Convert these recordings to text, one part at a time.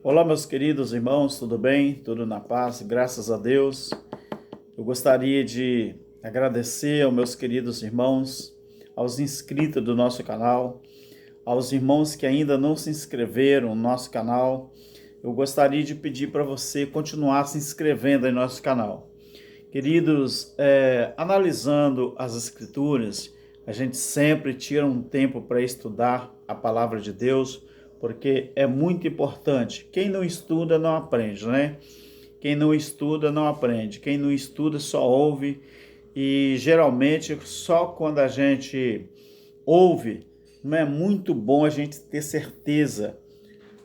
Olá, meus queridos irmãos, tudo bem? Tudo na paz? Graças a Deus. Eu gostaria de agradecer aos meus queridos irmãos, aos inscritos do nosso canal, aos irmãos que ainda não se inscreveram no nosso canal. Eu gostaria de pedir para você continuar se inscrevendo em nosso canal. Queridos, analisando as Escrituras, a gente sempre tira um tempo para estudar a palavra de Deus, porque é muito importante. Quem não estuda não aprende, né? Quem não estuda não aprende. Quem não estuda só ouve. E geralmente só quando a gente ouve, não é muito bom a gente ter certeza.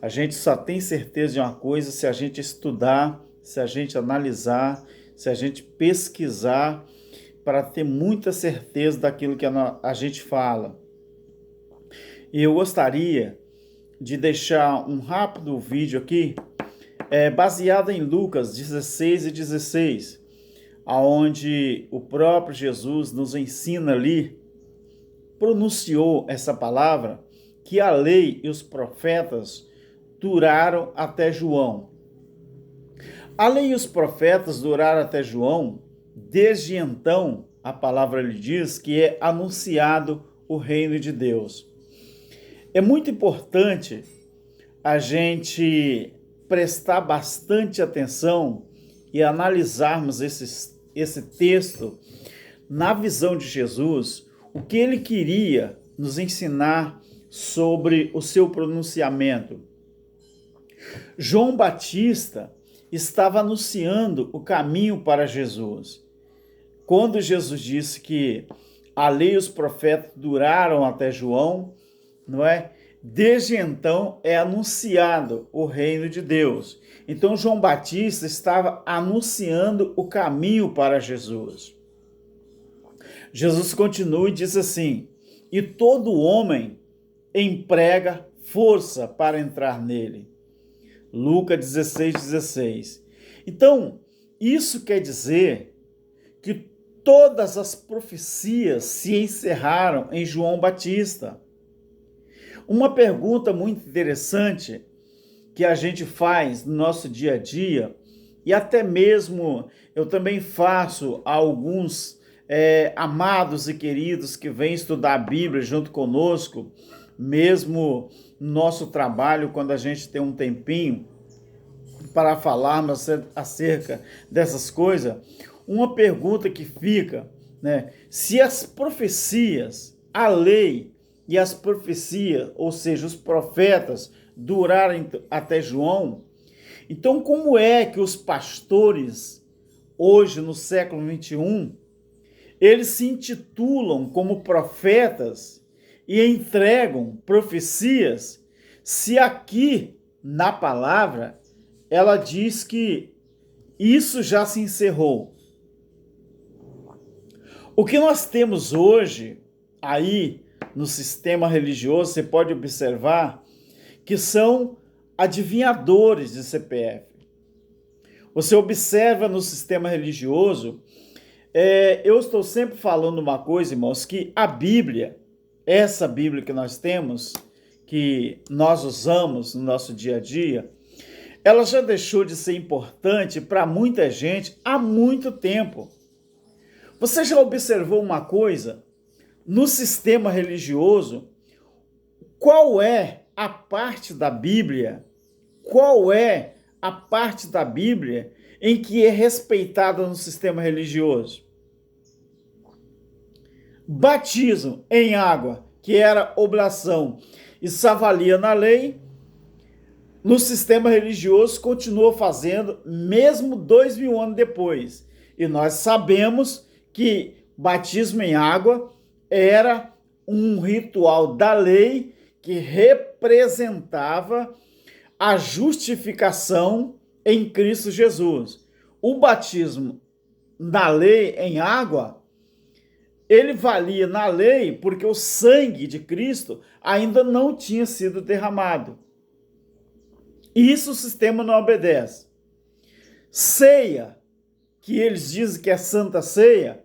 A gente só tem certeza de uma coisa se a gente estudar, se a gente analisar, se a gente pesquisar, para ter muita certeza daquilo que a gente fala. E eu gostaria de deixar um rápido vídeo aqui, baseado em Lucas 16:16, aonde o próprio Jesus nos ensina ali, pronunciou essa palavra, que a lei e os profetas duraram até João. A lei e os profetas duraram até João. Desde então, a palavra lhe diz que é anunciado o reino de Deus. É muito importante a gente prestar bastante atenção e analisarmos esse texto na visão de Jesus, o que ele queria nos ensinar sobre o seu pronunciamento. João Batista estava anunciando o caminho para Jesus. Quando Jesus disse que a lei e os profetas duraram até João, não é? Desde então é anunciado o reino de Deus. Então João Batista estava anunciando o caminho para Jesus. Jesus continua e diz assim: e todo homem emprega força para entrar nele. Lucas 16:16. Então, isso quer dizer que todas as profecias se encerraram em João Batista. Uma pergunta muito interessante que a gente faz no nosso dia a dia, e até mesmo eu também faço a alguns amados e queridos que vêm estudar a Bíblia junto conosco, mesmo no nosso trabalho, quando a gente tem um tempinho para falarmos acerca dessas coisas, uma pergunta que fica, né? Se as profecias, a lei e as profecias, ou seja, os profetas, durarem até João, então como é que os pastores, hoje no século 21, eles se intitulam como profetas e entregam profecias, se aqui na palavra ela diz que isso já se encerrou? O que nós temos hoje aí no sistema religioso, você pode observar que são adivinhadores de CPF. Você observa no sistema religioso, eu estou sempre falando uma coisa, irmãos, que a Bíblia, essa Bíblia que nós temos, que nós usamos no nosso dia a dia, ela já deixou de ser importante para muita gente há muito tempo. Você já observou uma coisa? No sistema religioso, qual é a parte da Bíblia? Qual é a parte da Bíblia em que é respeitada no sistema religioso? Batismo em água, que era oblação e se valia na lei, no sistema religioso continua fazendo, mesmo 2000 anos depois. E nós sabemos que batismo em água era um ritual da lei que representava a justificação em Cristo Jesus. O batismo na lei em água, ele valia na lei porque o sangue de Cristo ainda não tinha sido derramado. Isso o sistema não obedece. Ceia, que eles dizem que é Santa Ceia,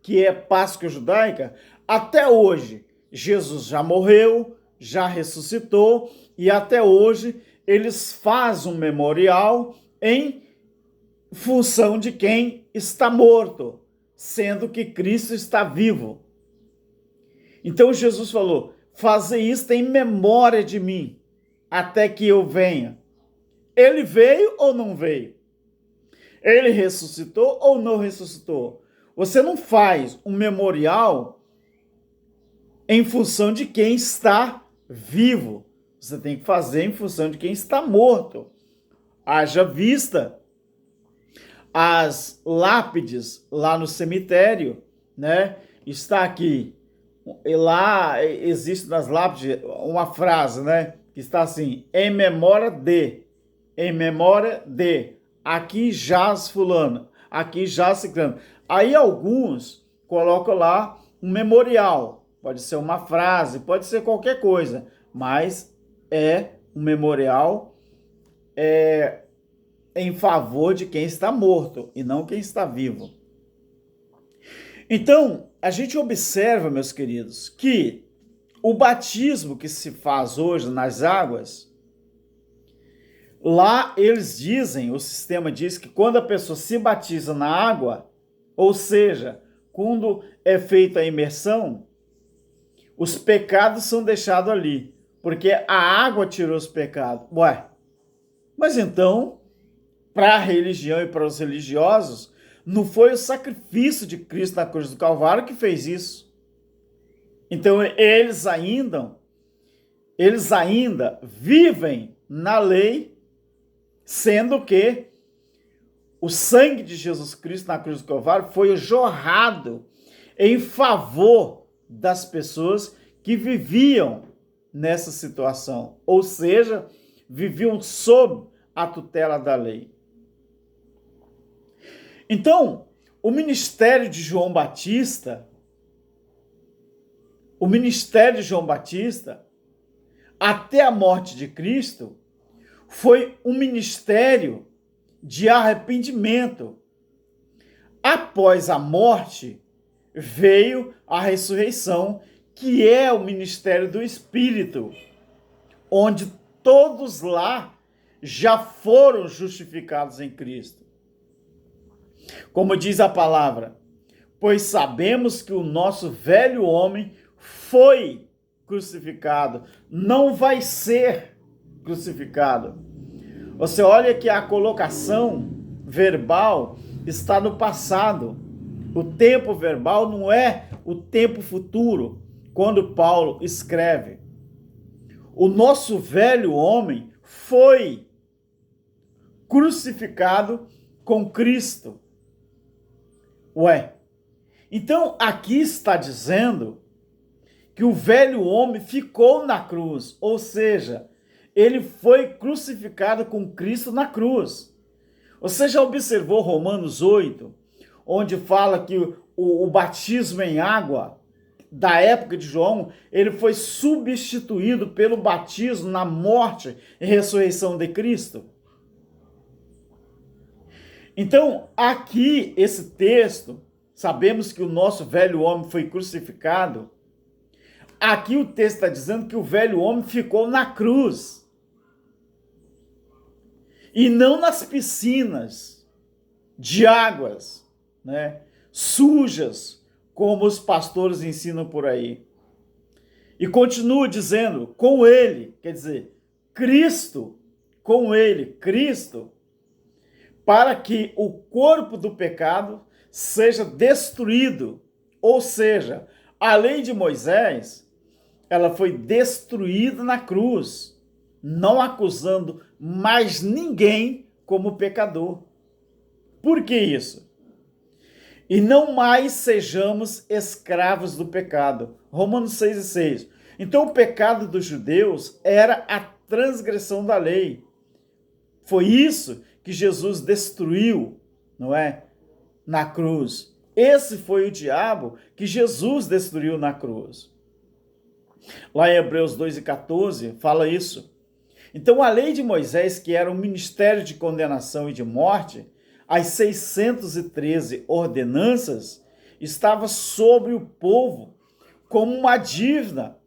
que é Páscoa judaica, até hoje Jesus já morreu, já ressuscitou e até hoje eles fazem um memorial em função de quem está morto, sendo que Cristo está vivo. Então Jesus falou: fazer isto em memória de mim, até que eu venha. Ele veio ou não veio? Ele ressuscitou ou não ressuscitou? Você não faz um memorial em função de quem está vivo. Você tem que fazer em função de quem está morto. Haja vista as lápides lá no cemitério, né? Está aqui. E lá existe nas lápides uma frase, né? Que está assim: em memória de, aqui jaz fulano, aqui jaz ciclano. Aí alguns colocam lá um memorial. Pode ser uma frase, pode ser qualquer coisa, mas é um memorial em favor de quem está morto e não quem está vivo. Então, a gente observa, meus queridos, que o batismo que se faz hoje nas águas, lá eles dizem, o sistema diz que quando a pessoa se batiza na água, ou seja, quando é feita a imersão, os pecados são deixados ali, porque a água tirou os pecados. Ué, mas então, para a religião e para os religiosos, não foi o sacrifício de Cristo na cruz do Calvário que fez isso. Então, eles ainda vivem na lei, sendo que o sangue de Jesus Cristo na cruz do Calvário foi jorrado em favor das pessoas que viviam nessa situação, ou seja, viviam sob a tutela da lei. Então, o ministério de João Batista, até a morte de Cristo, foi um ministério de arrependimento. Após a morte, veio a ressurreição, que é o ministério do Espírito, onde todos lá já foram justificados em Cristo. Como diz a palavra, pois sabemos que o nosso velho homem foi crucificado, não vai ser crucificado. Você olha que a colocação verbal está no passado. O tempo verbal não é o tempo futuro, quando Paulo escreve. O nosso velho homem foi crucificado com Cristo. Ué, então aqui está dizendo que o velho homem ficou na cruz, ou seja, ele foi crucificado com Cristo na cruz. Você já observou Romanos 8, onde fala que o batismo em água da época de João, ele foi substituído pelo batismo na morte e ressurreição de Cristo? Então, aqui, esse texto, sabemos que o nosso velho homem foi crucificado. Aqui o texto está dizendo que o velho homem ficou na cruz. E não nas piscinas de águas, né, sujas, como os pastores ensinam por aí. E continua dizendo, com ele, quer dizer, Cristo, com ele, Cristo, para que o corpo do pecado seja destruído. Ou seja, a lei de Moisés, ela foi destruída na cruz, não acusando mais ninguém como pecador. Por que isso? E não mais sejamos escravos do pecado. Romanos 6:6. Então o pecado dos judeus era a transgressão da lei. Foi isso que Jesus destruiu, não é? Na cruz. Esse foi o diabo que Jesus destruiu na cruz. Lá em Hebreus 2:14 fala isso. Então a lei de Moisés, que era um ministério de condenação e de morte, as 613 ordenanças, estava sobre o povo como uma dívida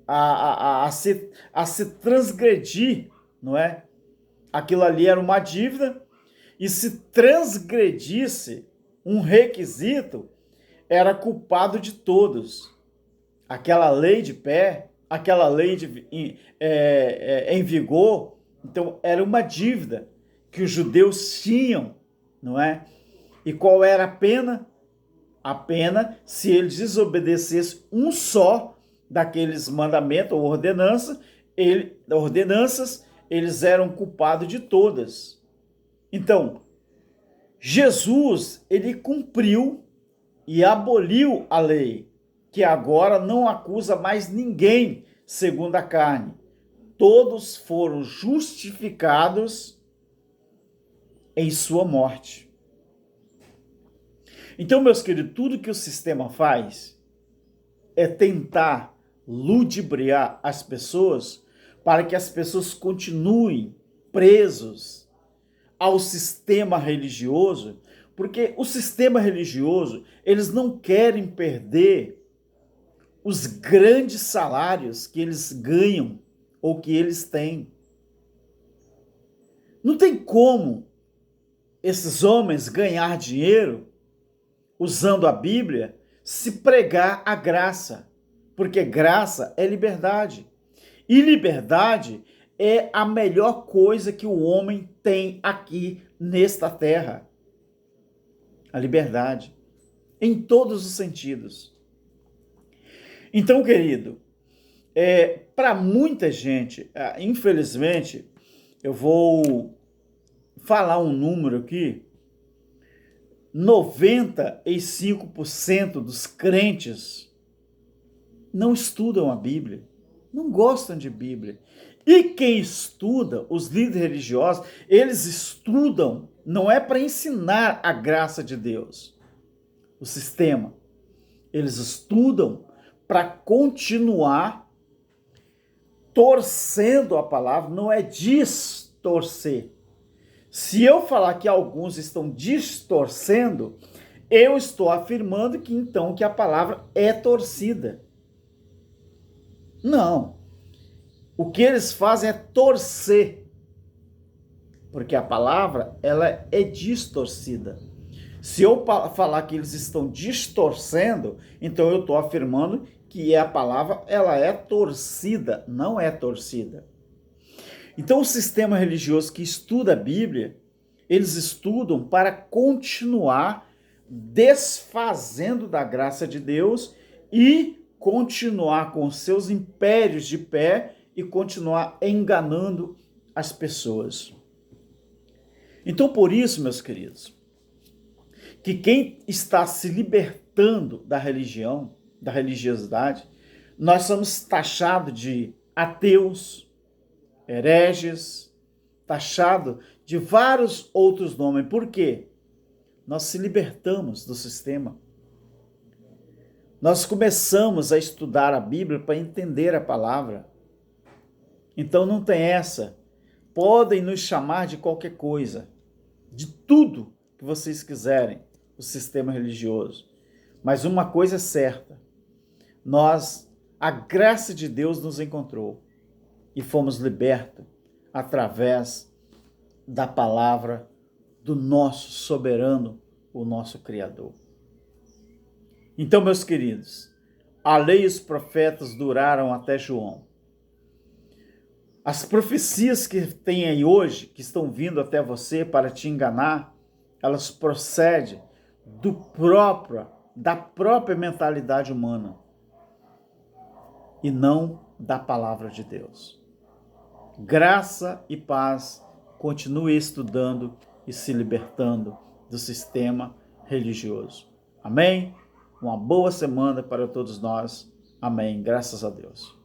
a se transgredir, não é? Aquilo ali era uma dívida, e se transgredisse um requisito, era culpado de todos. Aquela lei de pé, aquela lei em vigor, então era uma dívida que os judeus tinham, não é? E qual era a pena? A pena, se eles desobedecessem um só daqueles mandamentos ou ordenanças, eles eram culpados de todas. Então, Jesus, ele cumpriu e aboliu a lei, que agora não acusa mais ninguém segundo a carne. Todos foram justificados em sua morte. Então, meus queridos, tudo que o sistema faz é tentar ludibriar as pessoas para que as pessoas continuem presos ao sistema religioso, porque o sistema religioso, eles não querem perder os grandes salários que eles ganham ou que eles têm. Não tem como esses homens ganhar dinheiro usando a Bíblia se pregar a graça, porque graça é liberdade. E liberdade é a melhor coisa que o homem tem aqui nesta terra. A liberdade, em todos os sentidos. Então, querido, para muita gente, infelizmente, eu vou falar um número aqui, 95% dos crentes não estudam a Bíblia, não gostam de Bíblia. E quem estuda, os líderes religiosos, eles estudam, não é para ensinar a graça de Deus, o sistema. Eles estudam para continuar torcendo a palavra, não é distorcer. Se eu falar que alguns estão distorcendo, eu estou afirmando que então que a palavra é torcida. Não. O que eles fazem é torcer. Porque a palavra, ela é distorcida. Se eu falar que eles estão distorcendo, então eu estou afirmando que a palavra, ela é torcida, não é torcida. Então, o sistema religioso que estuda a Bíblia, eles estudam para continuar desfazendo da graça de Deus e continuar com seus impérios de pé e continuar enganando as pessoas. Então, por isso, meus queridos, que quem está se libertando da religião, da religiosidade, nós somos taxados de ateus, hereges, taxado de vários outros nomes. Por quê? Nós se libertamos do sistema. Nós começamos a estudar a Bíblia para entender a palavra. Então não tem essa. Podem nos chamar de qualquer coisa, de tudo que vocês quiserem, o sistema religioso. Mas uma coisa é certa. A graça de Deus nos encontrou. E fomos libertos através da palavra do nosso soberano, o nosso Criador. Então, meus queridos, a lei e os profetas duraram até João. As profecias que tem aí hoje, que estão vindo até você para te enganar, elas procedem da própria mentalidade humana e não da palavra de Deus. Graça e paz, continue estudando e se libertando do sistema religioso. Amém? Uma boa semana para todos nós. Amém. Graças a Deus.